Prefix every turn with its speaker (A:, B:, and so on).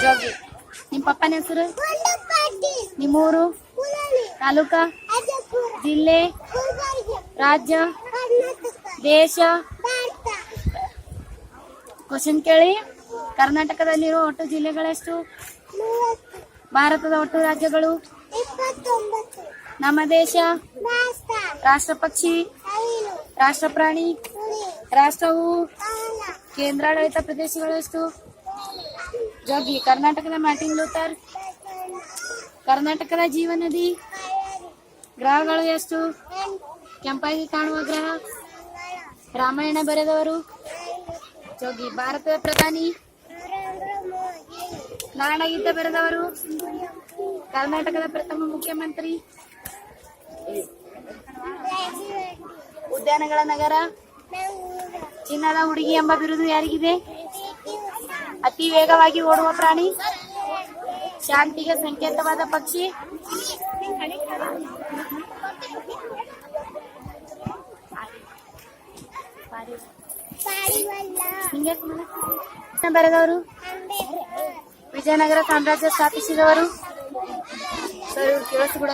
A: ಜೋಗಿ. ನಿಮ್ ಪಪ್ಪನ ಹೆಸರು? ನಿಮ್ಮೂರು? ತಾಲೂಕ? ಜಿಲ್ಲೆ? ರಾಜ್ಯ? ದೇಶ? ಕ್ವಶನ್ ಕೇಳಿ. ಕರ್ನಾಟಕದಲ್ಲಿರುವ ಒಟ್ಟು ಜಿಲ್ಲೆಗಳೆಷ್ಟು? ಭಾರತದ ಒಟ್ಟು ರಾಜ್ಯಗಳು? ನಮ್ಮ ದೇಶ? ರಾಷ್ಟ್ರ ಪಕ್ಷಿ? ರಾಷ್ಟ್ರ ಪ್ರಾಣಿ? ರಾಷ್ಟ್ರವು? ಕೇಂದ್ರಾಡಳಿತ ಪ್ರದೇಶಗಳು ಎಷ್ಟು? ಜೋಗಿ. ಕರ್ನಾಟಕದ ಮಾರ್ಟಿನ್ ಲೂಥರ್. ಕರ್ನಾಟಕದ ಜೀವನದಿ. ಗ್ರಹಗಳು ಎಷ್ಟು? ಕೆಂಪಾಗಿ ಕಾಣುವ ಗ್ರಹ. ರಾಮಾಯಣ ಬರೆದವರು? ಜೋಗಿ. ಭಾರತದ ಪ್ರಧಾನಿ? ನಾಡಗೀತೆ ಬರೆದವರು? ಕರ್ನಾಟಕದ ಪ್ರಥಮ ಮುಖ್ಯಮಂತ್ರಿ? ಉದ್ಯಾನಗಳ ನಗರ? ಚಿನ್ನದ ಹುಡುಗಿ ಎಂಬ ಬಿರುದು ಯಾರಿಗಿದೆ? ಅತಿ ವೇಗವಾಗಿ ಓಡುವ ಪ್ರಾಣಿ? ಶಾಂತಿಗೆ ಸಂಕೇತವಾದ ಪಕ್ಷಿ? ಬರೆದವರು? ವಿಜಯನಗರ ಸಾಮ್ರಾಜ್ಯ ಸ್ಥಾಪಿಸಿದವರು? ಸರ್, ಕೇಳಿಸ್ಬಿಡ.